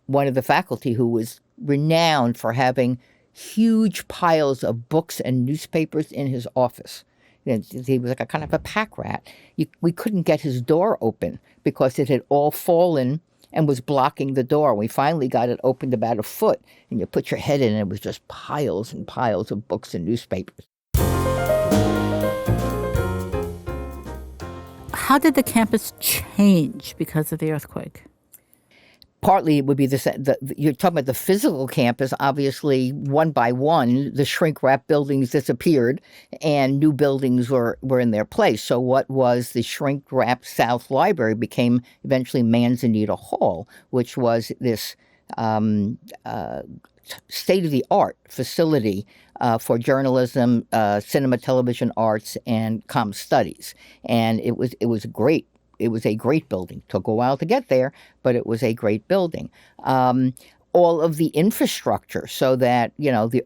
one of the faculty who was renowned for having huge piles of books and newspapers in his office. He was like a kind of a pack rat. We couldn't get his door open because it had all fallen and was blocking the door. We finally got it opened about a foot, and you put your head in, and it was just piles and piles of books and newspapers. How did the campus change because of the earthquake? Partly it would be you're talking about the physical campus. Obviously, one by one, the shrink-wrap buildings disappeared and new buildings were in their place. So what was the shrink-wrap South Library became eventually Manzanita Hall, which was this state-of-the-art facility for journalism, cinema, television arts, and comm studies. And it was great. It was a great building. Took a while to get there, but it was a great building. All of the infrastructure, so that the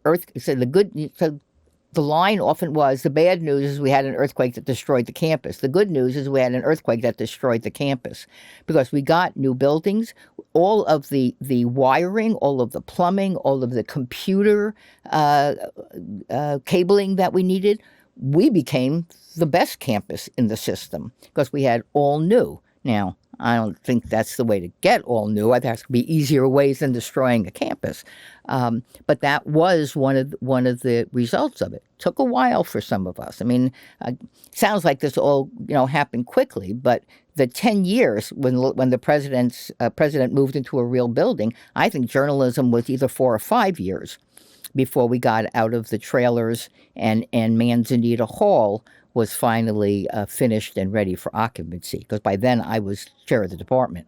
line often was, the bad news is we had an earthquake that destroyed the campus. The good news is we had an earthquake that destroyed the campus, because we got new buildings. All of the wiring, all of the plumbing, all of the computer cabling that we needed, we became the best campus in the system because we had all new. Now, I don't think that's the way to get all new. I think there could be easier ways than destroying a campus. But that was one of the results of it. Took a while for some of us. I mean, sounds like this all happened quickly, but the 10 years when the president moved into a real building, I think journalism was either 4 or 5 years before we got out of the trailers and Manzanita Hall was finally finished and ready for occupancy. Because by then I was chair of the department.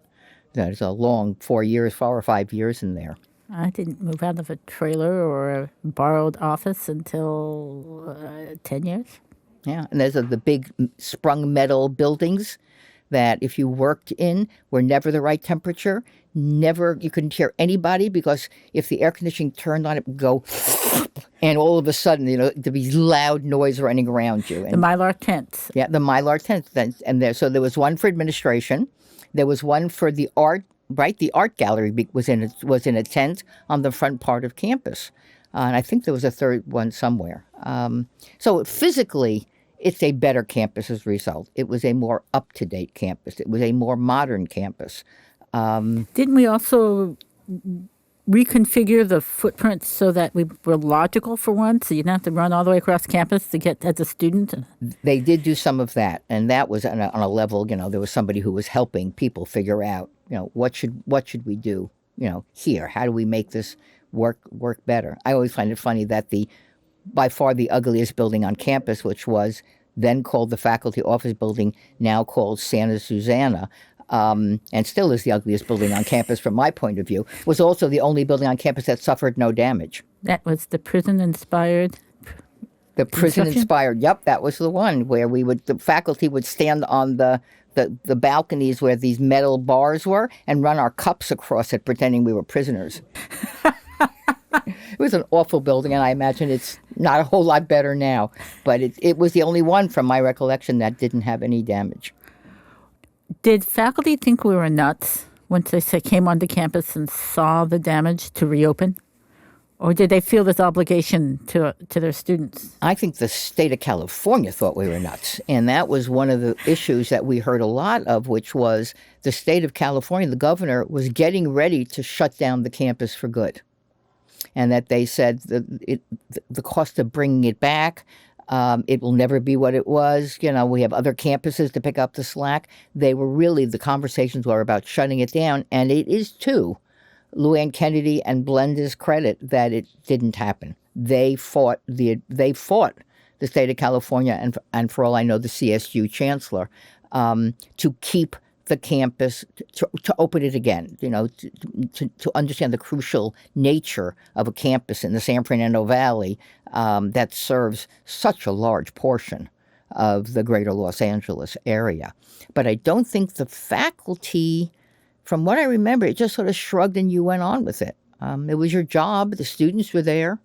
There's a long 4 or 5 years in there. I didn't move out of a trailer or a borrowed office until 10 years. Yeah, and there's the big sprung metal buildings that if you worked in were never the right temperature. You couldn't hear anybody, because if the air conditioning turned on, it would go, and all of a sudden, there'd be loud noise running around you. And, the Mylar tents. Yeah, the Mylar tents. So there was one for administration. There was one for the art. Right, the art gallery was in a tent on the front part of campus, and I think there was a third one somewhere. So physically, it's a better campus as a result. It was a more up-to-date campus. It was a more modern campus. Didn't we also reconfigure the footprint so that we were logical for one, so you didn't have to run all the way across campus to get as a student? They did do some of that, and that was on a level. There was somebody who was helping people figure out, what should we do, here? How do we make this work better? I always find it funny that by far the ugliest building on campus, which was then called the faculty office building, now called Santa Susana, and still is the ugliest building on campus from my point of view, was also the only building on campus that suffered no damage. That was the prison-inspired? The prison-inspired, yep, that was the one where the faculty would stand on the balconies where these metal bars were and run our cups across it, pretending we were prisoners. It was an awful building, and I imagine it's not a whole lot better now. But it was the only one, from my recollection, that didn't have any damage. Did faculty think we were nuts once they came onto campus and saw the damage to reopen? Or did they feel this obligation to their students? I think the state of California thought we were nuts. And that was one of the issues that we heard a lot of, which was the state of California, the governor, was getting ready to shut down the campus for good. And that they said the cost of bringing it back, it will never be what it was. We have other campuses to pick up the slack. The conversations were about shutting it down. And it is, too, Lou Ann Kennedy and Blenda's credit that it didn't happen. They fought the state of California and for all I know, the CSU chancellor, to keep the campus, to open it again, to understand the crucial nature of a campus in the San Fernando Valley that serves such a large portion of the greater Los Angeles area. But I don't think the faculty, from what I remember, it just sort of shrugged and you went on with it. It was your job. The students were there.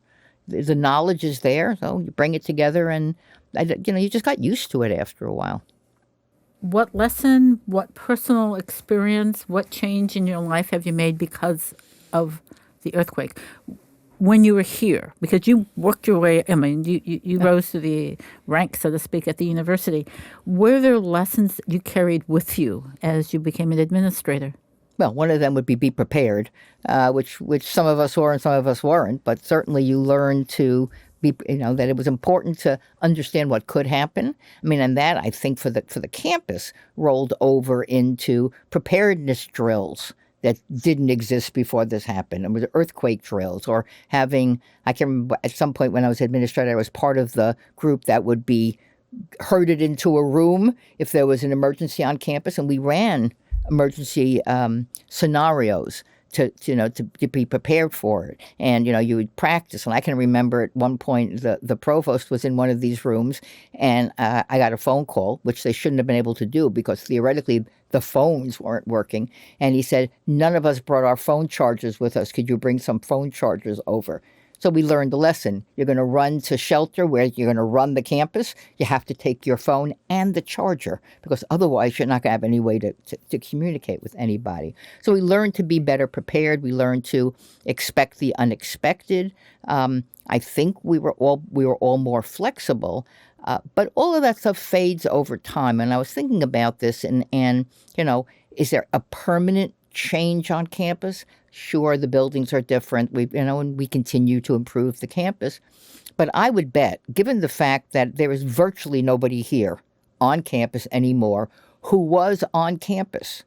The knowledge is there. So you bring it together and, you just got used to it after a while. What lesson, what personal experience, what change in your life have you made because of the earthquake. When you were here, because you worked your way, I mean, you rose to the ranks, so to speak, at the university. Were there lessons that you carried with you as you became an administrator? Well, one of them would be prepared, which some of us were and some of us weren't. But certainly, you learn to be, that it was important to understand what could happen. I mean, and that I think for the campus rolled over into preparedness drills that didn't exist before this happened. And with earthquake drills or having, I can remember at some point when I was administrator, I was part of the group that would be herded into a room if there was an emergency on campus, and we ran emergency scenarios to be prepared for it. And, you would practice. And I can remember at one point the provost was in one of these rooms, and I got a phone call, which they shouldn't have been able to do because theoretically the phones weren't working. And he said, none of us brought our phone chargers with us. Could you bring some phone chargers over? So we learned a lesson. You're going to run to shelter where you're going to run the campus. You have to take your phone and the charger because otherwise you're not going to have any way to communicate with anybody. So we learned to be better prepared. We learned to expect the unexpected. I think we were all more flexible. But all of that stuff fades over time. And I was thinking about this and is there a permanent change on campus? Sure, the buildings are different. And we continue to improve the campus. But I would bet, given the fact that there is virtually nobody here on campus anymore who was on campus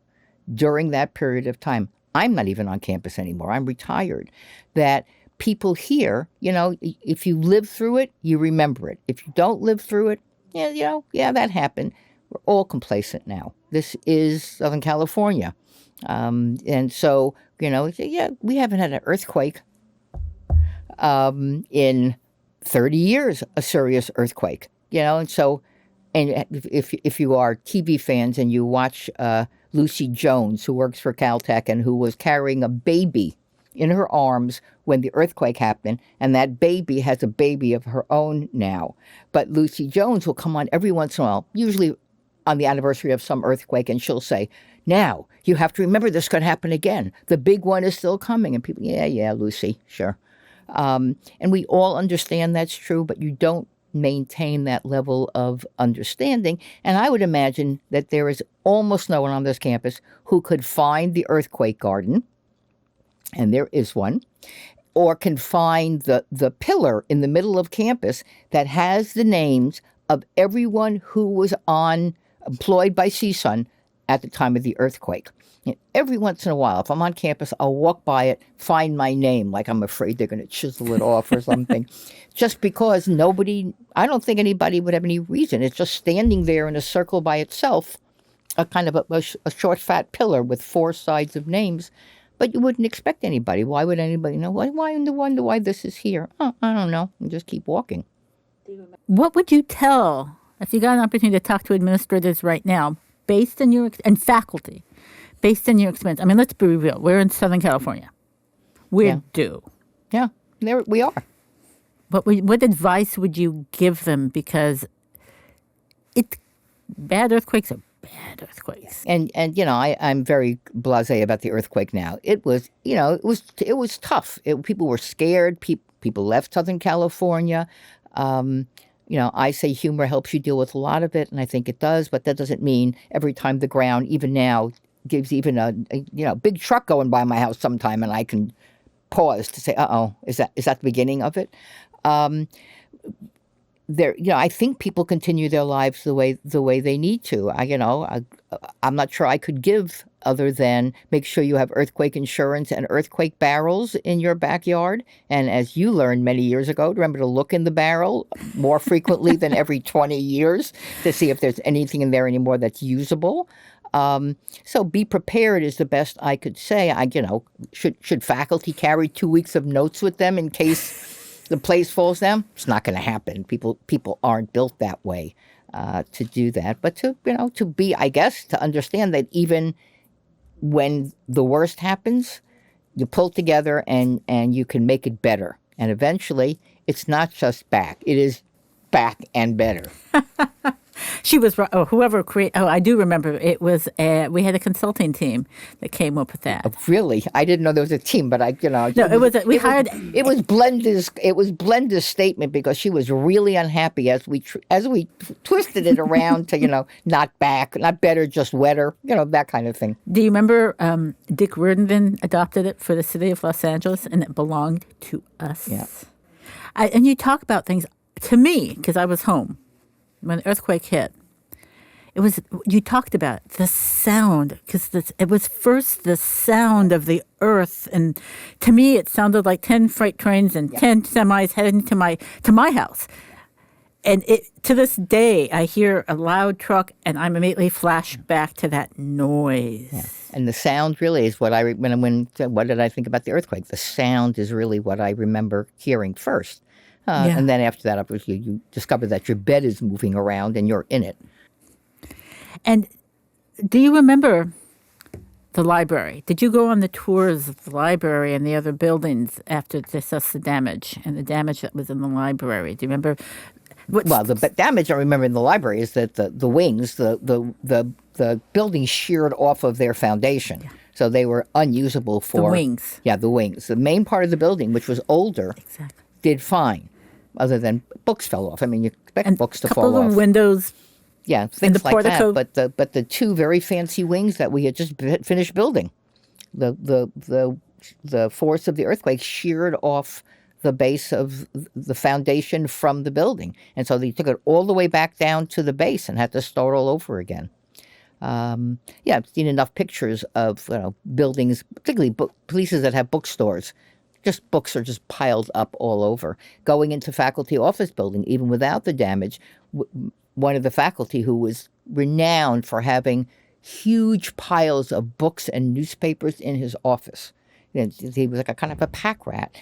during that period of time, I'm not even on campus anymore. I'm retired. That people here, if you live through it, you remember it. If you don't live through it, that happened. We're all complacent now. This is Southern California. And so, we haven't had an earthquake in 30 years, a serious earthquake, and so, and if you are TV fans and you watch Lucy Jones, who works for Caltech and who was carrying a baby in her arms when the earthquake happened, and that baby has a baby of her own now. But Lucy Jones will come on every once in a while, usually on the anniversary of some earthquake, and she'll say, now, you have to remember this could happen again. The big one is still coming. And people, yeah, Lucy, sure. And we all understand that's true, but you don't maintain that level of understanding. And I would imagine that there is almost no one on this campus who could find the earthquake garden, and there is one, or can find the pillar in the middle of campus that has the names of everyone who was employed by CSUN at the time of the earthquake. And every once in a while, if I'm on campus, I'll walk by it, find my name, like I'm afraid they're going to chisel it off or something, just because I don't think anybody would have any reason. It's just standing there in a circle by itself, a kind of a short, fat pillar with four sides of names. But you wouldn't expect anybody. Why would anybody know? Why wonder why this is here? Oh, I don't know. You just keep walking. What would you tell, if you got an opportunity to talk to administrators right now, based on and faculty, based on your experience? I mean, let's be real. We're in Southern California. We're due. Yeah, there we are. What advice would you give them? Because bad earthquakes are bad earthquakes. And I'm very blasé about the earthquake now. It was tough. People were scared. People left Southern California. I say humor helps you deal with a lot of it, and I think it does, but that doesn't mean every time the ground, even now, gives even a big truck going by my house sometime, and I can pause to say, uh-oh, is that the beginning of it? I think people continue their lives the way they need to. I'm not sure I could give other than make sure you have earthquake insurance and earthquake barrels in your backyard. And as you learned many years ago, remember to look in the barrel more frequently than every 20 years to see if there's anything in there anymore that's usable. So be prepared is the best I could say. Should faculty carry 2 weeks of notes with them in case the place falls down? It's not going to happen. People aren't built that way to do that. But to understand that even when the worst happens, you pull together and you can make it better. And eventually, it's not just back. It is back and better. She was, whoever created, I do remember it was, we had a consulting team that came up with that. Really? I didn't know there was a team, but we hired. It was Blenda's statement because she was really unhappy as we twisted it around to, not better, just wetter, that kind of thing. Do you remember Dick Reardon adopted it for the city of Los Angeles, and it belonged to us? Yeah. And you talk about things, to me, because I was home when the earthquake hit. You talked about the sound, because it was first the sound of the earth, and to me it sounded like 10 freight trains and 10 semis heading to my house. And to this day, I hear a loud truck, and I'm immediately flashed back to that noise. Yeah. And the sound really is what what did I think about the earthquake? The sound is really what I remember hearing first. And then after that, obviously, you discover that your bed is moving around and you're in it. And do you remember the library? Did you go on the tours of the library and the other buildings after they assessed the damage and the damage that was in the library? Do you remember? Well, the damage I remember in the library is that the wings, the building sheared off of their foundation. Yeah. So they were unusable for... The wings. Yeah, the wings. The main part of the building, which was older, did fine, other than books fell off. I mean, you expect books to fall off. A couple of windows. Yeah, things like that. But the two very fancy wings that we had just finished building, the force of the earthquake sheared off the base of the foundation from the building. And so they took it all the way back down to the base and had to start all over again. I've seen enough pictures of buildings, particularly places that have bookstores. Just books are just piled up all over. Going into faculty office building, even without the damage, one of the faculty who was renowned for having huge piles of books and newspapers in his office. He was like a kind of a pack rat.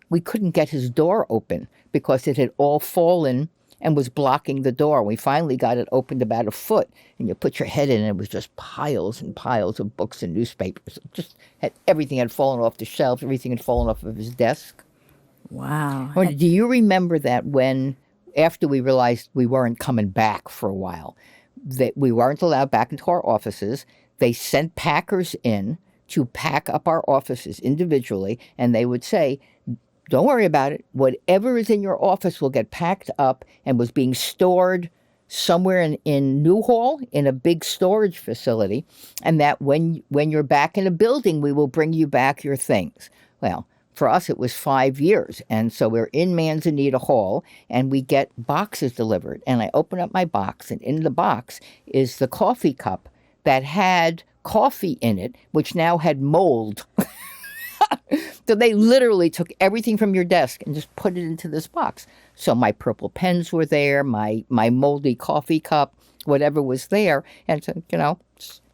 We couldn't get his door open because it had all fallen and was blocking the door. We finally got it opened about a foot, and you put your head in, and it was just piles and piles of books and newspapers. Everything had fallen off the shelves. Everything had fallen off of his desk. Wow. Do you remember that after we realized we weren't coming back for a while, that we weren't allowed back into our offices, they sent packers in to pack up our offices individually, and they would say, don't worry about it. Whatever is in your office will get packed up and was being stored somewhere in Newhall in a big storage facility, and that when you're back in a building, we will bring you back your things. Well, for us, it was 5 years, and so we're in Manzanita Hall, and we get boxes delivered. And I open up my box, and in the box is the coffee cup that had coffee in it, which now had mold. So they literally took everything from your desk and just put it into this box. So my purple pens were there, my moldy coffee cup, whatever was there. And so,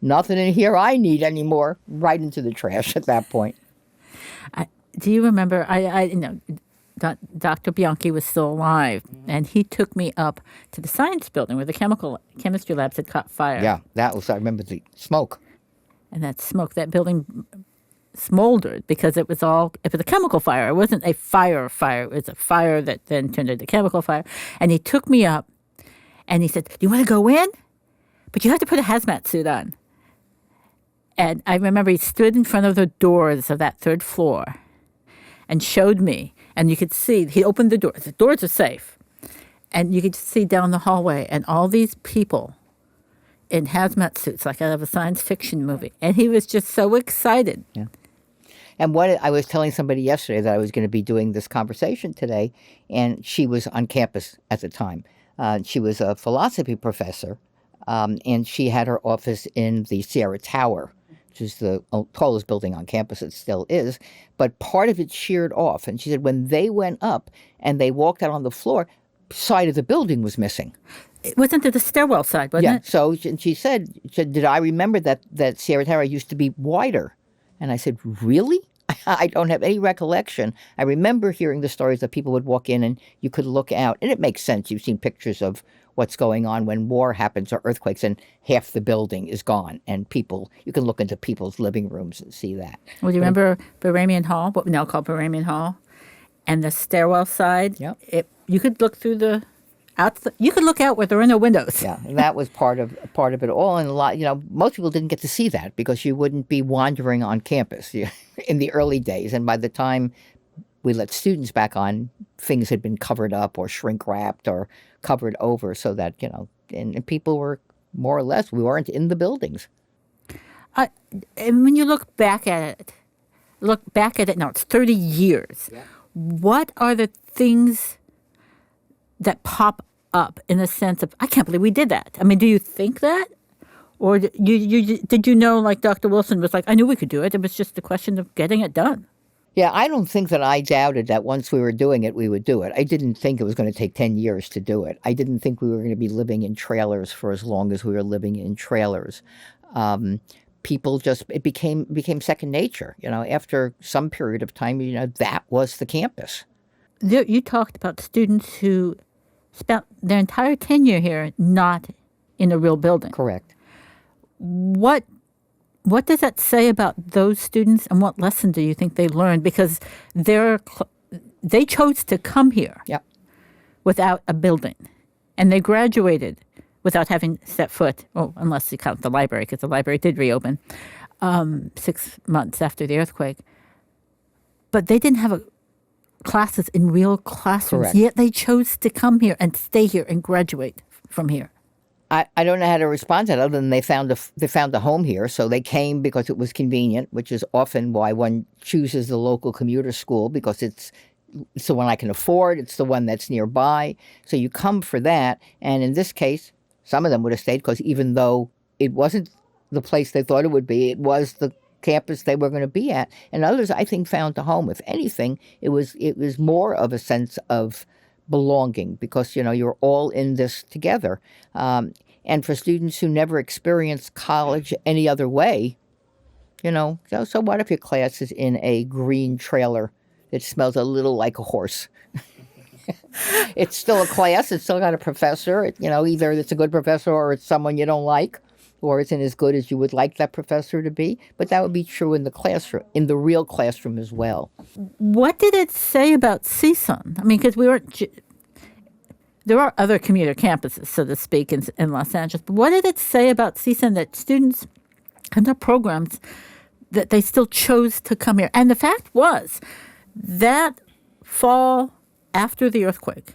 nothing in here I need anymore. Right into the trash at that point. Do you remember, Dr. Bianchi was still alive, and he took me up to the science building where the chemistry labs had caught fire. Yeah, I remember the smoke. And that smoke, that building smoldered because it was a chemical fire. It wasn't a fire. It was a fire that then turned into chemical fire. And he took me up and he said, "Do you want to go in? But you have to put a hazmat suit on." And I remember he stood in front of the doors of that third floor and showed me. And you could see, he opened the doors. The doors are safe. And you could see down the hallway and all these people in hazmat suits like out of a science fiction movie. And he was just so excited. Yeah. And I was telling somebody yesterday that I was going to be doing this conversation today, and she was on campus at the time. She was a philosophy professor, and she had her office in the Sierra Tower, which is the tallest building on campus. It still is. But part of it sheared off. And she said when they went up and they walked out on the floor, side of the building was missing. It wasn't it the stairwell side, wasn't it? So she said, did I remember that Sierra Tower used to be wider? And I said, really? I don't have any recollection. I remember hearing the stories that people would walk in and you could look out. And it makes sense. You've seen pictures of what's going on when war happens or earthquakes and half the building is gone. And you can look into people's living rooms and see that. Well, do you remember Barramian Hall, what we now call Barramian Hall, and the stairwell side? Yep. You could look through You could look out where there are no windows. Yeah, that was part of it all, and a lot. Most people didn't get to see that because you wouldn't be wandering on campus in the early days, and by the time we let students back on, things had been covered up or shrink wrapped or covered over, so that and people were more or less, we weren't in the buildings. And when you look back at it now, it's 30 years. Yeah. What are the things that pop up in the sense of, I can't believe we did that? I mean, do you think that? Or did you know, like Dr. Wilson was like, I knew we could do it. It was just a question of getting it done. Yeah, I don't think that I doubted that once we were doing it, we would do it. I didn't think it was going to take 10 years to do it. I didn't think we were going to be living in trailers for as long as we were living in trailers. People it became second nature. After some period of time, that was the campus. You talked about students who spent their entire tenure here not in a real building. Correct. What does that say about those students, and what lesson do you think they learned? Because they chose to come here without a building, and they graduated without having set foot, unless you count the library, because the library did reopen 6 months after the earthquake. But they didn't have classes in real classrooms, Correct. Yet they chose to come here and stay here and graduate from here. I don't know how to respond to that other than they found a home here, so they came because it was convenient, which is often why one chooses the local commuter school, because it's the one I can afford, it's the one that's nearby. So you come for that, and in this case, some of them would have stayed because even though it wasn't the place they thought it would be, it was the campus they were going to be at. And others, I think, found a home. If anything, it was more of a sense of belonging because, you're all in this together. And for students who never experienced college any other way, so what if your class is in a green trailer that smells a little like a horse? It's still a class. It's still got a professor. Either it's a good professor or it's someone you don't like, or isn't as good as you would like that professor to be. But that would be true in the classroom, in the real classroom as well. What did it say about CSUN? I mean, because there are other commuter campuses, so to speak, in Los Angeles. But what did it say about CSUN that students and their programs, that they still chose to come here? And the fact was that fall after the earthquake,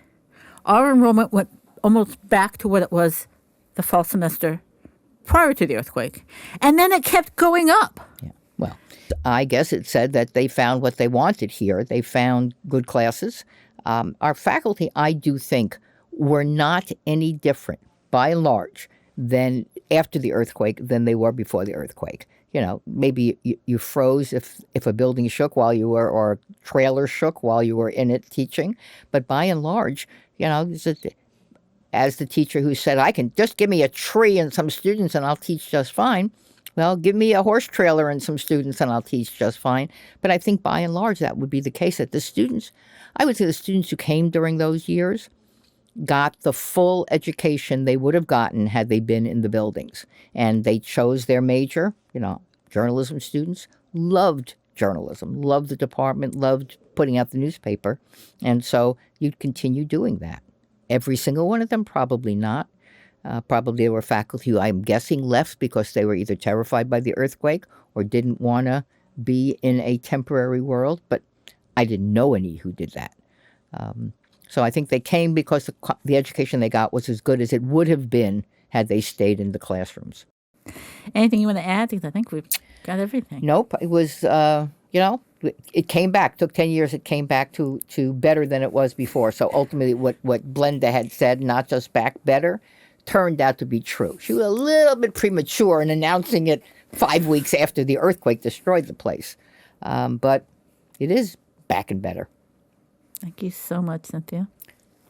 our enrollment went almost back to what it was the fall semester prior to the earthquake. And then it kept going up. Yeah. Well, I guess it said that they found what they wanted here. They found good classes. Our faculty, I do think, were not any different, by and large, than after the earthquake than they were before the earthquake. Maybe you froze if a building shook while you were, or a trailer shook while you were in it teaching. But by and large, as the teacher who said, I can just give me a tree and some students and I'll teach just fine. Well, give me a horse trailer and some students and I'll teach just fine. But I think by and large that would be the case, that I would say the students who came during those years got the full education they would have gotten had they been in the buildings. And they chose their major. Journalism students loved journalism, loved the department, loved putting out the newspaper. And so you'd continue doing that. Every single one of them, probably not. Probably there were faculty who, I'm guessing, left because they were either terrified by the earthquake or didn't want to be in a temporary world. But I didn't know any who did that. So I think they came because the education they got was as good as it would have been had they stayed in the classrooms. Anything you want to add? Because I think we've got everything. Nope. It was, it came back. Took 10 years. It came back to better than it was before. So ultimately what Blenda had said, not just back better, turned out to be true. She was a little bit premature in announcing it 5 weeks after the earthquake destroyed the place. But it is back and better. Thank you so much, Cynthia.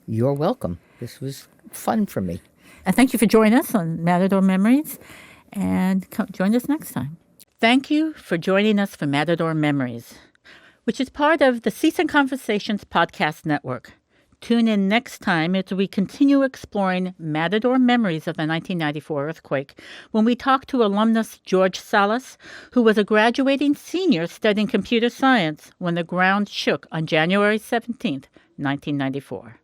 You're welcome. This was fun for me. And thank you for joining us on Matador Memories. And join us next time. Thank you for joining us for Matador Memories, which is part of the CSUN Conversations podcast network. Tune in next time as we continue exploring Matador memories of the 1994 earthquake when we talk to alumnus George Salas, who was a graduating senior studying computer science when the ground shook on January 17th, 1994.